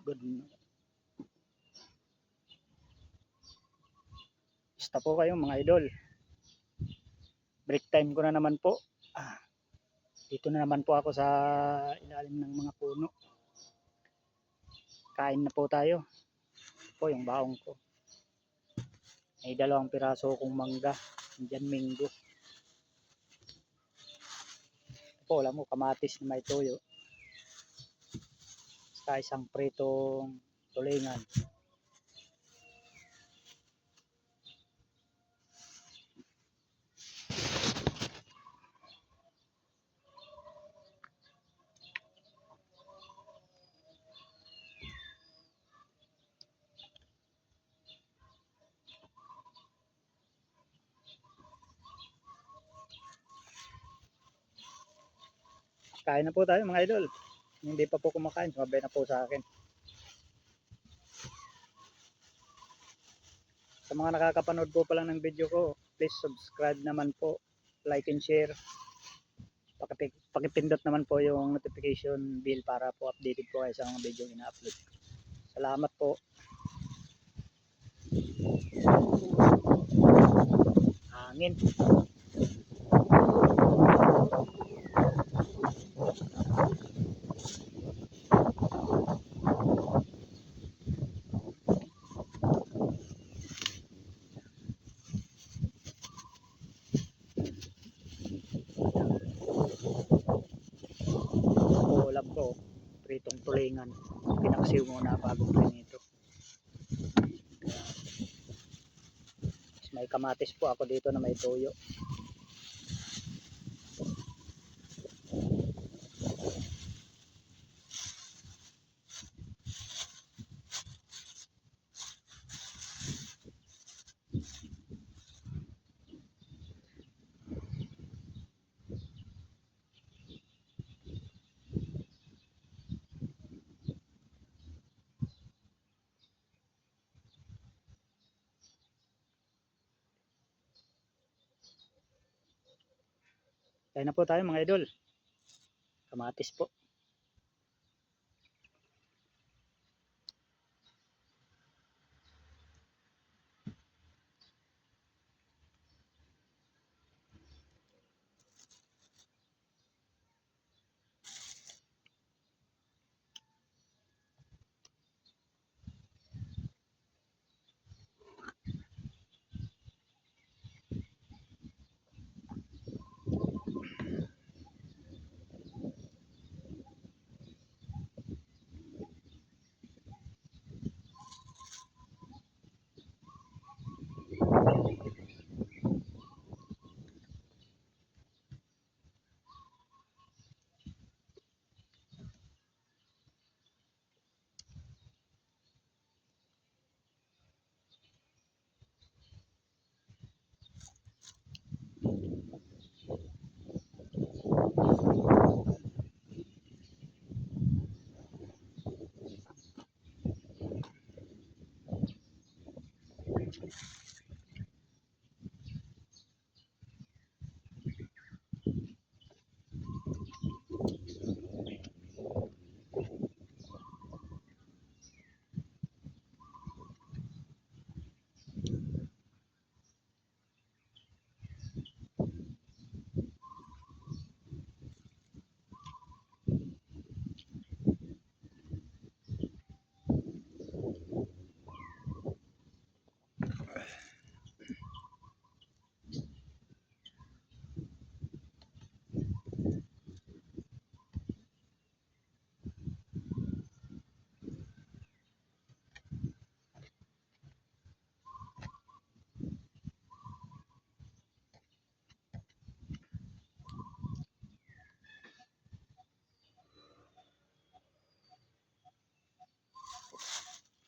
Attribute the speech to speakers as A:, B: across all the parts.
A: Good. Basta po kayo mga idol. Break time ko na naman po. Dito na naman po ako sa ilalim ng mga puno. Kain na po tayo. Ito po yung baong ko. May 2 piraso kong mangga. Indian mango. Ito po, alam mo, kamatis na may toyo. Sa isang pritong tulingan. Kain na po tayo mga idol. Hindi pa po kumakain, sumabay na po sa akin. Sa mga nakakapanood po pa lang ng video ko, please subscribe naman po, like and share. Pakipindot naman po yung notification bell para po updated po kayo sa mga video ina-upload. Salamat po. Hangin. Ulam ko, pritong tulingan. Pinaksiw muna bago prinito. May kamatis po ako dito na may toyo. Kaya na po tayo mga idol. Kamatis po.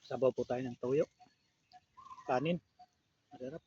A: Sabaw po tayo ng toyo. Kanin. Masarap.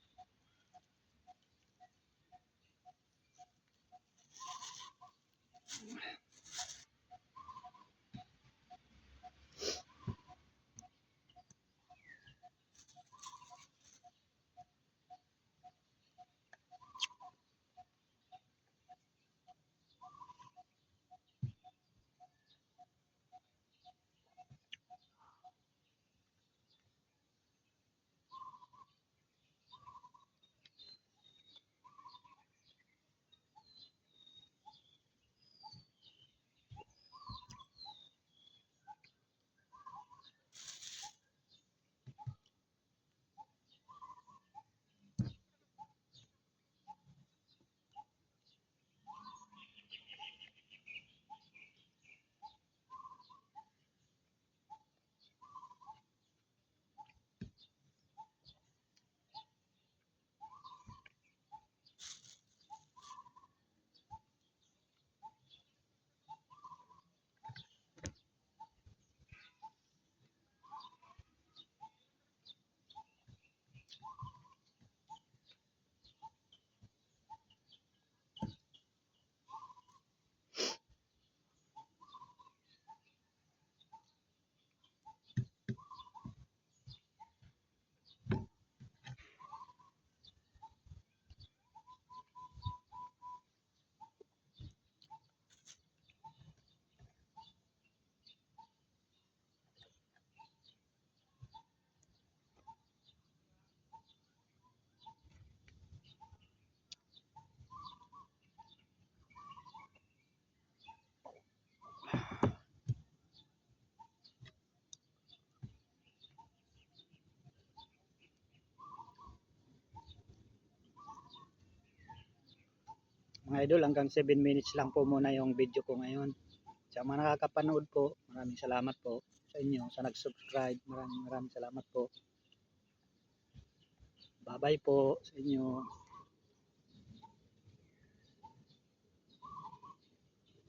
A: mga idol, hanggang 7 minutes lang po muna yung video ko ngayon. Sa mga nakakapanood po, maraming salamat po sa inyo. Sa nag-subscribe, maraming salamat po. Bye-bye po sa inyo.